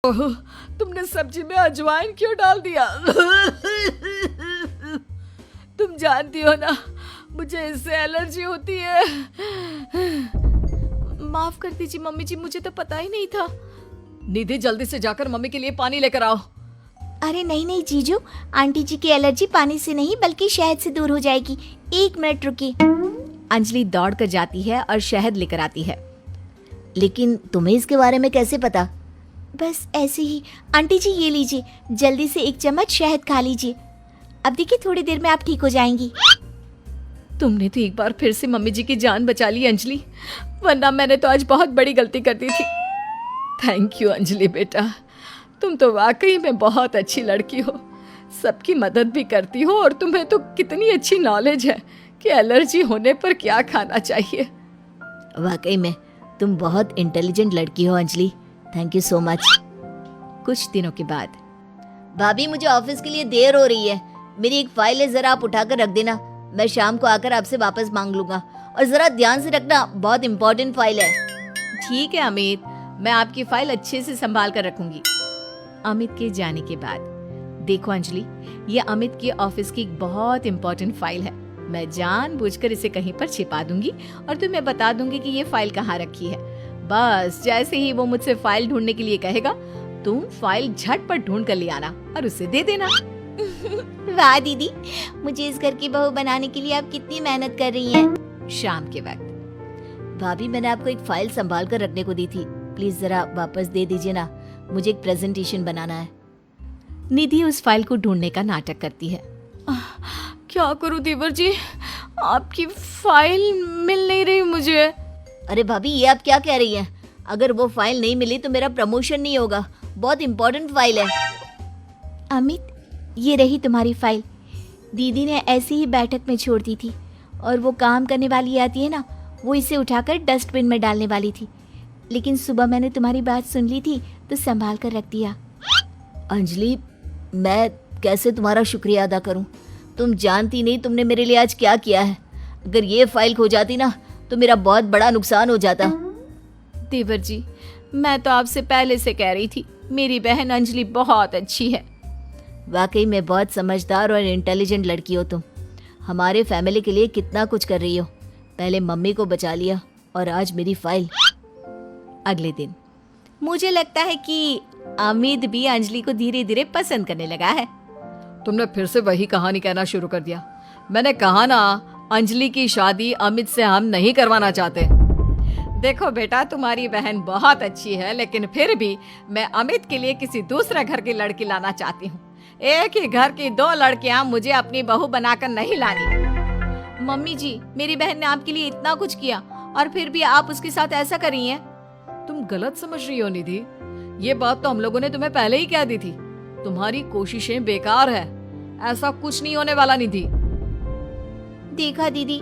ओह, तुमने सब्जी में अजवाइन क्यों डाल दिया? तुम जानती हो ना, मुझे इससे एलर्जी होती है। माफ कर दीजिए मम्मी जी, मुझे तो पता ही नहीं था। निधि, जल्दी से जाकर मम्मी के लिए पानी लेकर आओ। अरे नहीं नहीं जीजू, आंटी जी की एलर्जी पानी से नहीं बल्कि शहद से दूर हो जाएगी। 1 मिनट रुकिए। अंजलि दौड़ कर जाती है और शहद लेकर आती है। लेकिन तुम्हें इसके बारे में कैसे पता? बस ऐसे ही। आंटी जी ये लीजिए, जल्दी से 1 चम्मच शहद खा लीजिए। अब देखिए थोड़ी देर में आप ठीक हो जाएंगी। तुमने तो एक बार फिर से मम्मी जी की जान बचा ली अंजलि, वरना मैंने तो आज बहुत बड़ी गलती कर दी थी। थैंक यू अंजलि बेटा, तुम तो वाकई में बहुत अच्छी लड़की हो। सबकी मदद भी करती हो और तुम्हें तो कितनी अच्छी नॉलेज है कि एलर्जी होने पर क्या खाना चाहिए। वाकई में तुम बहुत इंटेलिजेंट लड़की हो Anjali. Thank you so much. कुछ दिनों के बाद, भाभी मुझे ऑफिस के लिए देर हो रही है। मेरी एक फाइल है, जरा आप उठाकर रख देना। मैं शाम को आकर आपसे वापस मांग लूंगा। और जरा ध्यान से रखना, बहुत इंपॉर्टेंट फाइल है। ठीक है अमित, मैं आपकी फाइल अच्छे से संभाल कर रखूंगी। अमित के जाने के बाद, देखो अंजलि, ये अमित के ऑफिस की एक बहुत इंपॉर्टेंट फाइल है। मैं जानबूझकर इसे कहीं पर छिपा दूंगी और तुम्हें बता दूंगी कि ये फाइल कहाँ रखी है। बस जैसे ही वो मुझसे फाइल ढूंढने के लिए कहेगा, तुम फाइल झटपट ढूंढ कर ले आना और उसे दे देना। वाह दीदी, मुझे इस घर की बहू बनाने के लिए आप कितनी मेहनत कर रही हैं। शाम के वक्त, भाभी मैंने आपको एक फाइल संभाल कर रखने को दी थी, प्लीज जरा वापस दे दीजिए ना। मुझे एक प्रेजेंटेशन बनाना है। निधि उस फाइल को ढूंढने का नाटक करती है। क्या करूं देवर जी, आपकी फाइल मिल नहीं रही मुझे। अरे भाभी ये आप क्या कह रही हैं? अगर वो फाइल नहीं मिली तो मेरा प्रमोशन नहीं होगा। बहुत इंपॉर्टेंट फाइल है। अमित, ये रही तुम्हारी फाइल। दीदी ने ऐसे ही बैठक में छोड़ दी थी और वो काम करने वाली आती है ना, वो इसे उठाकर डस्टबिन में डालने वाली थी। लेकिन सुबह मैंने तुम्हारी बात सुन ली थी तो संभाल कर रख दिया। अंजलि, मैं कैसे तुम्हारा शुक्रिया अदा करूं? तुम जानती नहीं तुमने मेरे लिए आज क्या किया है। अगर ये फाइल खो जाती ना तो मेरा बहुत बड़ा नुकसान हो जाता। देवर जी, मैं तो आपसे पहले से कह रही थी, मेरी बहन अंजलि बहुत अच्छी है। वाकई में बहुत समझदार और इंटेलिजेंट लड़की हो तुम। हमारे फैमिली के लिए कितना कुछ कर रही हो। पहले मम्मी को बचा लिया और आज मेरी फाइल। अगले दिन, मुझे लगता है कि अमित भी अंजलि को धीरे धीरे पसंद करने लगा है। तुमने फिर से वही कहानी कहना शुरू कर दिया। मैंने कहा ना, अंजलि की शादी अमित से हम नहीं करवाना चाहते। देखो बेटा, तुम्हारी बहन बहुत अच्छी है, लेकिन फिर भी मैं अमित के लिए किसी दूसरे घर की लड़की लाना चाहती हूँ। एक ही घर की 2 लड़कियां मुझे अपनी बहू बनाकर नहीं लानी। मम्मी जी, मेरी बहन ने आपके लिए इतना कुछ किया और फिर भी आप उसके साथ ऐसा कर रही हैं। तुम गलत समझ रही हो निधि। ये बात तो हम लोगों ने तुम्हें पहले ही कह दी थी। तुम्हारी कोशिशें बेकार है। ऐसा कुछ नहीं होने वाला निधि। देखा दीदी,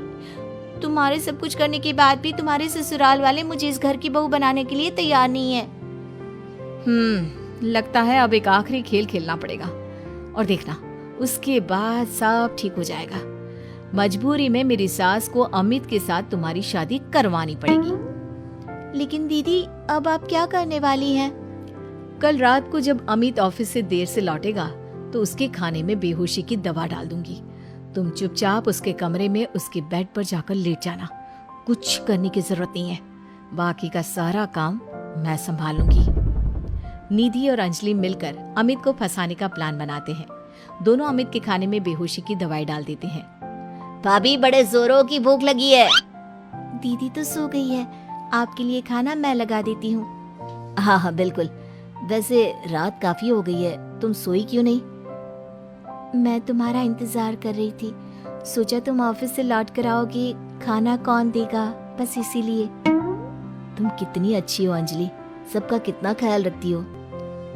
तुम्हारे सब कुछ करने के बाद भी तुम्हारे ससुराल वाले मुझे इस घर की बहू बनाने के लिए तैयार नहीं है। लगता है अब एक आखिरी खेल खेलना पड़ेगा और देखना, उसके बाद सब ठीक हो जाएगा। मजबूरी में मेरी सास को अमित के साथ तुम्हारी शादी करवानी पड़ेगी। लेकिन दीदी, अब आप क्या करने वाली हैं? कल रात को जब अमित ऑफिस से देर से लौटेगा तो उसके खाने में बेहोशी की दवा डाल दूंगी। तुम चुपचाप उसके कमरे में उसके बेड पर जाकर लेट जाना। कुछ करने की जरूरत नहीं है, बाकी का सारा काम मैं संभालूंगी। निधि और अंजलि मिलकर अमित को फंसाने का प्लान बनाते हैं। दोनों अमित के खाने में बेहोशी की दवाई डाल देते हैं। भाभी, बड़े जोरों की भूख लगी है। दीदी तो सो गई है, आपके लिए खाना मैं लगा देती हूँ। हाँ हाँ बिल्कुल। वैसे रात काफी हो गई है, तुम सोई क्यों नहीं? मैं तुम्हारा इंतजार कर रही थी। सोचा तुम ऑफिस से लौट कर आओगी, खाना कौन देगा, बस इसीलिए। तुम कितनी अच्छी हो अंजलि, सबका कितना ख्याल रखती हो।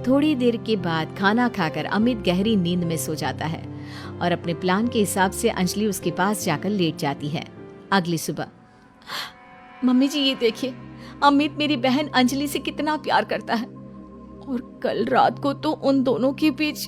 थोड़ी देर के बाद खाना खाकर अमित गहरी नींद में सो जाता है और अपने प्लान के हिसाब से अंजलि उसके पास जाकर लेट जाती है। अगली सुबह, मम्मी जी ये देखिए, अमित मेरी बहन अंजलि से कितना प्यार करता है और कल रात को तो उन दोनों के बीच